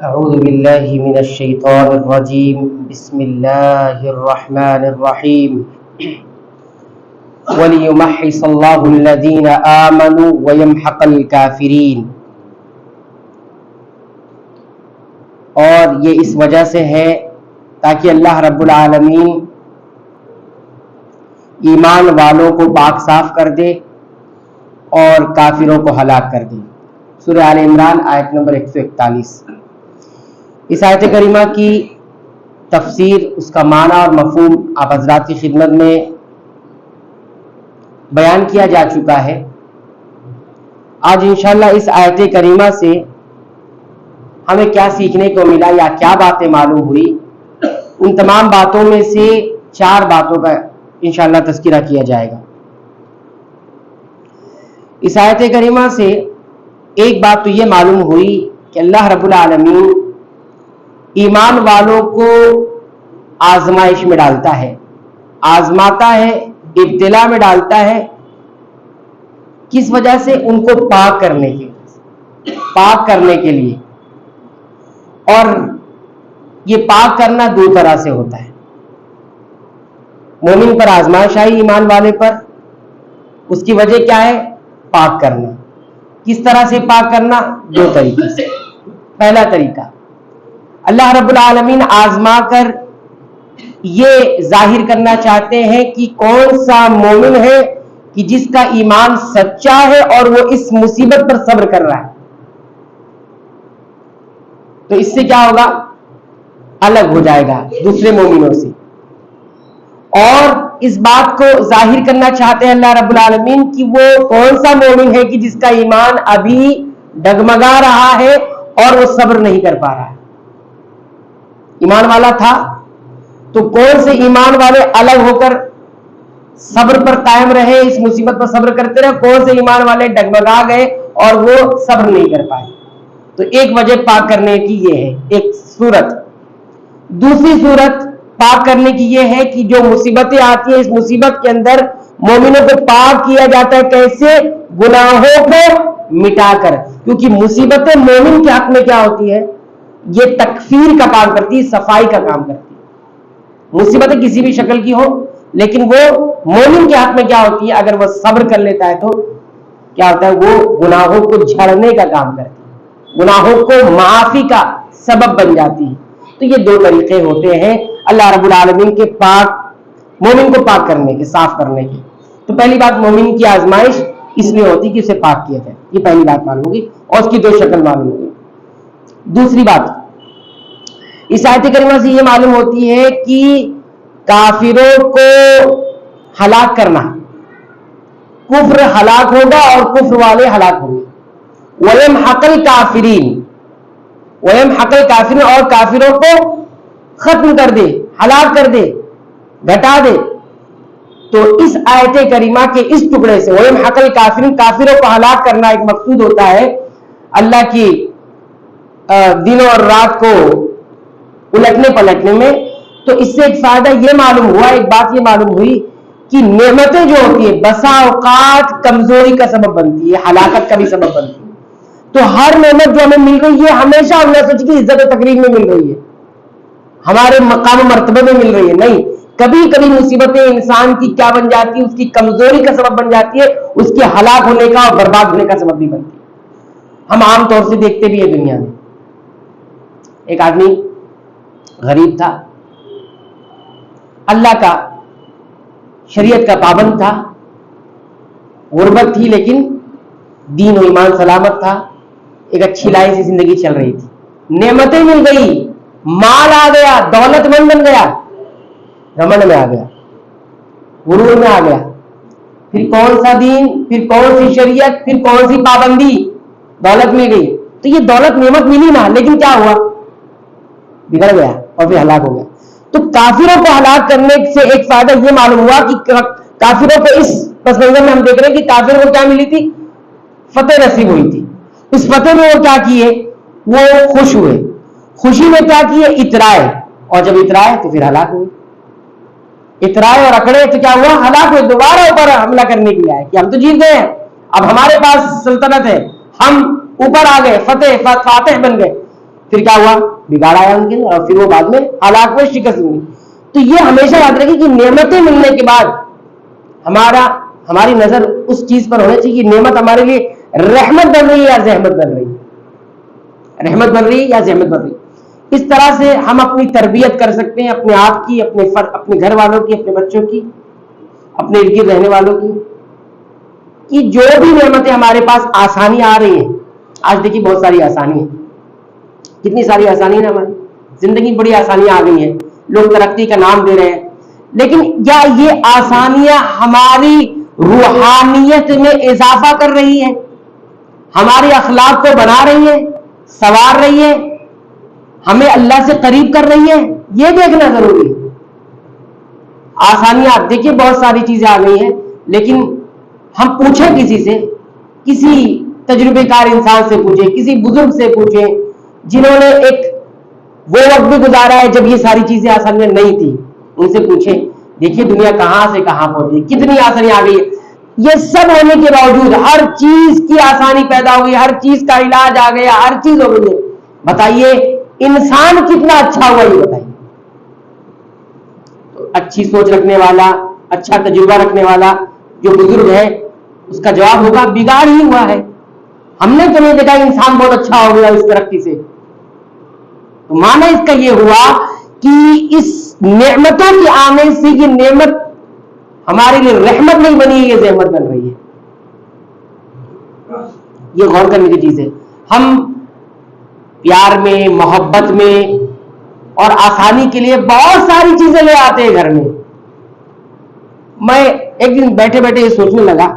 اعوذ باللہ من الشیطان الرجیم بسم اللہ الرحمن الرحیم وَلِيُمَحِّصَ اللَّهُ الَّذِينَ آمَنُوا وَيَمْحَقَ الْكَافِرِينَ. اور یہ اس وجہ سے ہے تاکہ اللہ رب العالمین ایمان والوں کو پاک صاف کر دے اور کافروں کو ہلاک کر دے. سورہ آل عمران آیت نمبر 141. اس آیت کریمہ کی تفسیر، اس کا معنی اور مفہوم آپ حضرات کی خدمت میں بیان کیا جا چکا ہے. آج انشاءاللہ اس آیت کریمہ سے ہمیں کیا سیکھنے کو ملا یا کیا باتیں معلوم ہوئی، ان تمام باتوں میں سے 4 باتوں کا انشاءاللہ تذکرہ کیا جائے گا. اس آیت کریمہ سے ایک بات تو یہ معلوم ہوئی کہ اللہ رب العالمین ایمان والوں کو آزمائش میں ڈالتا ہے، آزماتا ہے، ابتلا میں ڈالتا ہے. کس وجہ سے؟ ان کو پاک کرنے کے لیے. اور یہ پاک کرنا 2 طرح سے ہوتا ہے. مومن پر آزمائش آئی، ایمان والے پر، اس کی وجہ کیا ہے؟ پاک کرنا. کس طرح سے پاک کرنا؟ 2 طریقے سے. پہلا طریقہ، اللہ رب العالمین آزما کر یہ ظاہر کرنا چاہتے ہیں کہ کون سا مومن ہے کہ جس کا ایمان سچا ہے اور وہ اس مصیبت پر صبر کر رہا ہے. تو اس سے کیا ہوگا؟ الگ ہو جائے گا دوسرے مومنوں سے. اور اس بات کو ظاہر کرنا چاہتے ہیں اللہ رب العالمین کہ وہ کون سا مومن ہے کہ جس کا ایمان ابھی ڈگمگا رہا ہے اور وہ صبر نہیں کر پا رہا ہے. ایمان والا تھا تو کون سے ایمان والے الگ ہو کر صبر پر قائم رہے، اس مصیبت پر صبر کرتے رہے، کون سے ایمان والے ڈگمگا گئے اور وہ صبر نہیں کر پائے. تو ایک وجہ پاک کرنے کی یہ ہے، ایک صورت. دوسری صورت پاک کرنے کی یہ ہے کہ جو مصیبتیں آتی ہیں، اس مصیبت کے اندر مومنوں کو پاک کیا جاتا ہے. کیسے؟ گناہوں کو مٹا کر. کیونکہ مصیبتیں مومن کے حق میں کیا ہوتی ہے؟ یہ تکفیر کا کام کرتی ہے، صفائی کا کام کرتی ہے. مصیبتیں کسی بھی شکل کی ہو، لیکن وہ مومن کے حق میں کیا ہوتی ہے؟ اگر وہ صبر کر لیتا ہے تو کیا ہوتا ہے؟ وہ گناہوں کو جھڑنے کا کام کرتی ہے، گناہوں کو معافی کا سبب بن جاتی ہے. تو یہ 2 طریقے ہوتے ہیں اللہ رب العالمین کے پاک مومن کو پاک کرنے کے، صاف کرنے کے. تو پہلی بات، مومن کی آزمائش اس لیے ہوتی کہ اسے پاک کیا جائے. یہ پہلی بات معلوم ہوگی اور اس کی 2 شکل معلوم ہوگی. دوسری بات، اس آیت کریمہ سے یہ معلوم ہوتی ہے کہ کافروں کو ہلاک کرنا، کفر ہلاک ہوگا اور کفر والے ہلاک ہوں گے. وَيَمْحَقَ الْكَافِرِينَ، وَيَمْحَقَ الْكَافِرِينَ، اور کافروں کو ختم کر دے، ہلاک کر دے، گھٹا دے. تو اس آیت کریمہ کے اس ٹکڑے سے وَيَمْحَقَ الْكَافِرِينَ، کافروں کو ہلاک کرنا ایک مقصود ہوتا ہے اللہ کی دن اور رات کو الٹنے پلٹنے میں. تو اس سے ایک فائدہ یہ معلوم ہوا، ایک بات یہ معلوم ہوئی کہ نعمتیں جو ہوتی ہیں بسا اوقات کمزوری کا سبب بنتی ہے، ہلاکت کا بھی سبب بنتی ہے. تو ہر نعمت جو ہمیں مل رہی ہے ہمیشہ اللہ سچ کی عزت و تکریم میں مل رہی ہے، ہمارے مقام و مرتبے میں مل رہی ہے. نہیں، کبھی کبھی مصیبتیں انسان کی کیا بن جاتی ہے؟ اس کی کمزوری کا سبب بن جاتی ہے، اس کے ہلاک ہونے کا اور برباد ہونے کا سبب بھی بنتی ہے. ہم عام طور سے دیکھتے بھی ہیں دنیا میں. ایک آدمی غریب تھا، اللہ کا شریعت کا پابند تھا، غربت تھی لیکن دین و ایمان سلامت تھا، ایک اچھی لائف سے زندگی چل رہی تھی. نعمتیں مل گئی، مال آ گیا، دولت مند بن گیا، گھمنڈ میں آ گیا، غرور میں آ گیا. پھر کون سا دین، پھر کون سی شریعت، پھر کون سی پابندی، دولت مل گئی. تو یہ دولت نعمت ملی نا، لیکن کیا ہوا؟ بگڑ گیا اور پھر ہلاک ہو گیا. تو کافروں کو ہلاک کرنے سے ایک فائدہ یہ معلوم ہوا کہ کافروں کو اس پس منظر میں ہم دیکھ رہے ہیں کہ کافروں کو کیا ملی تھی؟ فتح نصیب ہوئی تھی. اس فتح میں وہ کیا کیے؟ وہ خوش ہوئے. خوشی میں کیا کیے؟ اترائے. اور جب اترائے تو پھر ہلاک ہوئے. اترائے اور اکڑے تو کیا ہوا؟ ہلاک ہوئے. دوبارہ اوپر حملہ کرنے کے لیے آئے کہ ہم تو جیت گئے ہیں، اب ہمارے پاس سلطنت ہے، ہم اوپر آ گئے، فاتح بن گئے. پھر کیا ہوا؟ بگاڑ آیا ان کے اندر اور پھر وہ بعد میں ہلاک میں شکست ہوئی. تو یہ ہمیشہ یاد رکھیں کہ نعمتیں ملنے کے بعد ہماری نظر اس چیز پر ہونا چاہیے کہ نعمت ہمارے لیے رحمت بن رہی ہے یا زحمت بن رہی ہے، رحمت بن رہی ہے یا زحمت بن رہی ہے. اس طرح سے ہم اپنی تربیت کر سکتے ہیں، اپنے آپ کی، اپنے گھر والوں کی، اپنے بچوں کی، اپنے ارد گرد رہنے والوں کی، کہ جو بھی نعمتیں ہمارے پاس آسانی آ رہی ہیں. آج دیکھیے بہت ساری آسانی ہے، کتنی ساری آسانی ہے، ہماری زندگی میں بڑی آسانیاں آ گئی ہیں، لوگ ترقی کا نام دے رہے ہیں، لیکن کیا یہ آسانیاں ہماری روحانیت میں اضافہ کر رہی ہیں، ہمارے اخلاق کو بنا رہی ہیں، سنوار رہی ہیں، ہمیں اللہ سے قریب کر رہی ہیں؟ یہ دیکھنا ضروری ہے. آسانیاں دیکھیے بہت ساری چیزیں آ گئی ہیں، لیکن ہم پوچھیں کسی سے، کسی تجربے کار انسان سے پوچھیں، کسی بزرگ سے پوچھیں جنہوں نے ایک وہ وقت بھی گزارا ہے جب یہ ساری چیزیں آسانیاں نہیں تھی، ان سے پوچھیں. دیکھیے دنیا کہاں سے کہاں پہنچی، کتنی آسانی آ گئی ہے. یہ سب ہونے کے باوجود ہر چیز کی آسانی پیدا ہوئی، ہر چیز کا علاج آ گیا، ہر چیز ہو گئی ہے. بتائیے انسان کتنا اچھا ہوا، یہ بتائیے. تو اچھی سوچ رکھنے والا، اچھا تجربہ رکھنے والا جو بزرگ ہے، اس کا جواب ہوگا بگاڑ ہی ہوا ہے. ہم نے تو نہیں دیکھا انسان بہت اچھا ہو گیا اس ترقی سے. تو معنی اس کا یہ ہوا کہ اس نعمتوں کے آنے سے یہ نعمت ہمارے لیے رحمت نہیں بنی ہے، یہ زحمت بن رہی ہے. یہ غور کرنے کی چیز ہے. ہم پیار میں، محبت میں اور آسانی کے لیے بہت ساری چیزیں لے آتے ہیں گھر میں. میں ایک دن بیٹھے بیٹھے یہ سوچنے لگا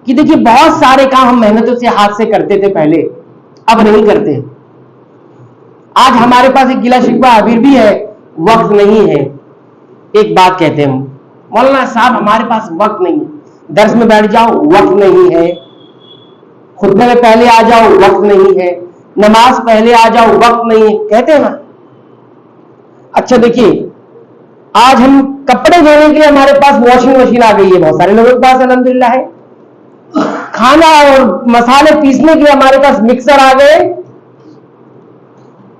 کہ دیکھیے بہت سارے کام ہم محنتوں سے ہاتھ سے کرتے تھے پہلے، اب نہیں کرتے. آج ہمارے پاس ایک گلا شکوہ ابھی بھی ہے، وقت نہیں ہے. ایک بات کہتے ہیں مولانا صاحب ہمارے پاس وقت نہیں ہے، درس میں بیٹھ جاؤ وقت نہیں ہے، خطبے میں پہلے آ جاؤ وقت نہیں ہے، نماز پہلے آ جاؤ وقت نہیں ہے، کہتے ہیں نا. اچھا دیکھیے آج ہم کپڑے دھونے کے لیے ہمارے پاس واشنگ مشین آ گئی ہے، بہت سارے لوگوں کے پاس الحمدللہ ہے. کھانا اور مسالے پیسنے کے لیے ہمارے پاس مکسر آ گئے،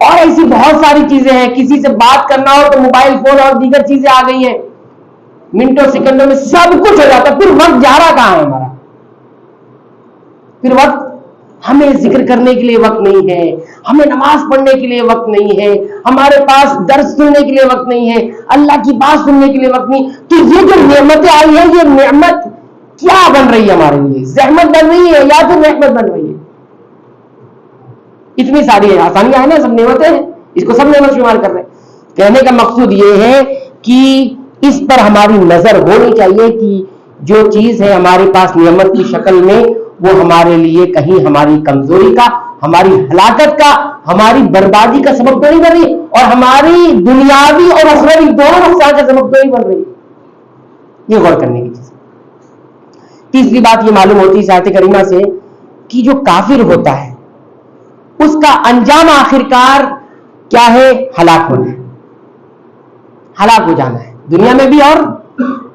اور ایسی بہت ساری چیزیں ہیں. کسی سے بات کرنا ہو تو موبائل فون اور دیگر چیزیں آ گئی ہیں، منٹوں سیکنڈوں میں سب کچھ ہو جاتا ہے. پھر وقت جا رہا کہاں ہے ہمارا؟ پھر وقت ہمیں ذکر کرنے کے لیے وقت نہیں ہے، ہمیں نماز پڑھنے کے لیے وقت نہیں ہے، ہمارے پاس درس سننے کے لیے وقت نہیں ہے، اللہ کی بات سننے کے لیے وقت نہیں. تو یہ جو نعمتیں آئی ہیں، یہ نعمت کیا بن رہی ہے ہمارے لیے؟ زحمت بن رہی ہے یا پھر نعمت بن رہی ہے؟ اتنی ساری آسانیاں ہیں نا، سب نعمتیں ہیں، اس کو سب نعمت شمار کر رہے ہیں. کہنے کا مقصود یہ ہے کہ اس پر ہماری نظر ہونی چاہیے کہ جو چیز ہے ہمارے پاس نعمت کی شکل میں، وہ ہمارے لیے کہیں ہماری کمزوری کا، ہماری ہلاکت کا، ہماری بربادی کا سبب تو نہیں بن رہی، اور ہماری دنیاوی اور اخروی دونوں نقصان کا سبب تو نہیں بن رہی. یہ غور کرنے کی چیز. تیسری بات یہ معلوم ہوتی ہے آیت کریمہ سے کہ جو کافر ہوتا ہے اس کا انجام آخرکار کیا ہے؟ ہلاک ہونا ہے، ہلاک ہو جانا ہے، دنیا میں بھی اور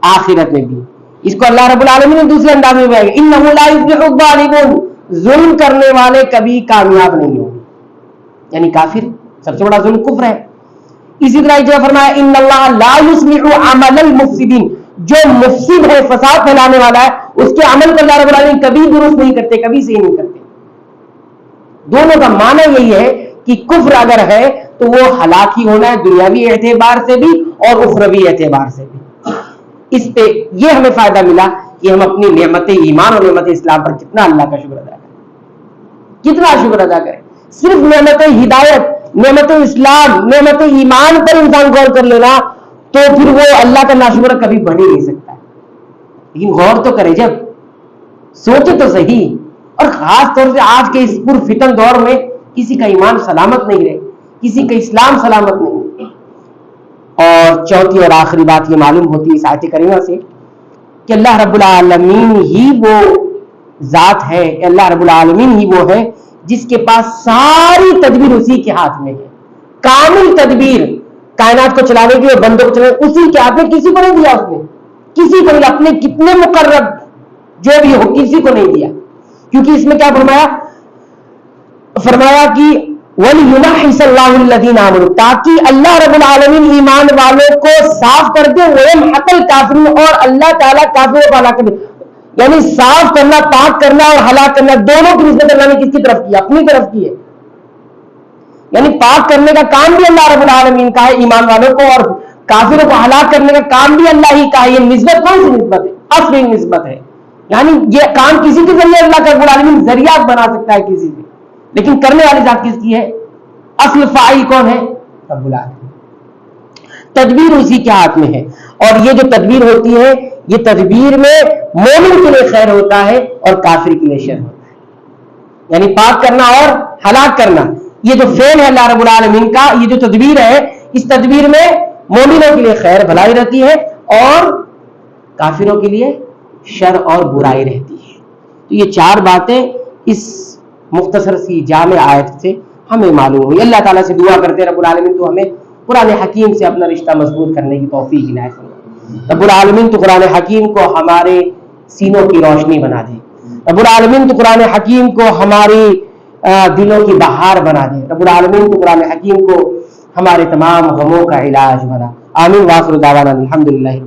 آخرت میں بھی. اس کو اللہ رب العالمین نے دوسرے انداز میں بیان کیا، انہ لا یفلح الظالمون، ظلم کرنے والے کبھی کامیاب نہیں ہوں. یعنی کافر سب سے بڑا ظلم کفر ہے. اسی طرح جو فرمایا ان اللہ لا یصلح عمل المفسدین، جو مفسد ہے، فساد پھیلانے والا ہے، اس کے عمل کو اللہ رب العالمین کبھی درست نہیں کرتے، کبھی صحیح نہیں کرتے. دونوں کا معنی یہی ہے کہ کفر اگر ہے تو وہ ہلاک ہی ہونا ہے، دنیاوی اعتبار سے بھی اور اخروی اعتبار سے بھی. اس پہ یہ ہمیں فائدہ ملا کہ ہم اپنی نعمت ایمان اور نعمت اسلام پر کتنا اللہ کا شکر ادا کریں، کتنا شکر ادا کریں. صرف نعمت ہدایت، نعمت اسلام، نعمت ایمان پر انسان غور کر لینا تو پھر وہ اللہ کا ناشکر کبھی بن ہی نہیں سکتا. لیکن غور تو کرے، جب سوچے تو صحیح. اور خاص طور سے آج کے اس پرفتن دور میں کسی کا ایمان سلامت نہیں رہے، کسی کا اسلام سلامت نہیں. اور چوتھی اور آخری بات یہ معلوم ہوتی ہے اس آیت کریمہ سے کہ اللہ رب العالمین ہی وہ ذات ہے، اللہ رب العالمین ہی وہ ہے جس کے پاس ساری تدبیر اسی کے ہاتھ میں ہے. کامل تدبیر کائنات کو چلانے کے لیے، بندوں کو چلانے اسی کے ہاتھ میں، کسی کو نہیں دیا اس نے، کسی کو نہیں. اپنے کتنے مقرب جو بھی ہو کسی کو نہیں دیا. کیونکہ اس میں کیا فرمایا کہ وَلِيُمَحِّصَ اللَّهُ الَّذِينَ آمَنُوا، تاکہ اللہ رب العالمین ایمان والوں کو صاف کر دے، وَيَمْحَقَ الْكَافِرِينَ، اور اللہ تعالیٰ کافروں کو ہلاک کر دے. یعنی صاف کرنا، پاک کرنا اور ہلاک کرنا دونوں کی نسبت اللہ نے کس کی طرف کی؟ اپنی طرف کی ہے. یعنی پاک کرنے کا کام بھی اللہ رب العالمین کا ہے ایمان والوں کو، اور کافروں کو ہلاک کرنے کا کام بھی اللہ ہی کا ہے. یہ نسبت کون سی نسبت ہے؟ اصلی نسبت ہے. یعنی یہ کام کسی کے ذریعے اللہ کا رب العالمین ذریعہ بنا سکتا ہے کسی سے، لیکن کرنے والی ذات کس کی ہے؟ اصل فاعل کون ہے؟ رب العالمین. تدبیر اسی کے ہاتھ میں ہے، اور یہ جو تدبیر ہوتی ہے، یہ تدبیر میں مومن کے لیے خیر ہوتا ہے اور کافر کے لیے شر ہوتا ہے. یعنی پاک کرنا اور ہلاک کرنا، یہ جو فعل ہے اللہ رب العالمین کا، یہ جو تدبیر ہے، اس تدبیر میں مومنوں کے لیے خیر بھلائی رہتی ہے اور کافروں کے لیے شر اور برائی رہتی ہے. تو یہ چار باتیں اس مختصر سی جامع آیت سے ہمیں معلوم ہوئی. اللہ تعالیٰ سے دعا کرتے ہیں رب العالمین تو ہمیں قرآن حکیم سے اپنا رشتہ مضبوط کرنے کی توفیق عنایت فرمائے. رب العالمین تو قرآن حکیم کو ہمارے سینوں کی روشنی بنا دے. رب العالمین تو قرآن حکیم کو ہماری دلوں کی بہار بنا دے. رب العالمین تو قرآن حکیم کو ہمارے تمام غموں کا علاج بنا. آمین. وآخر دعوانا الحمدللہ.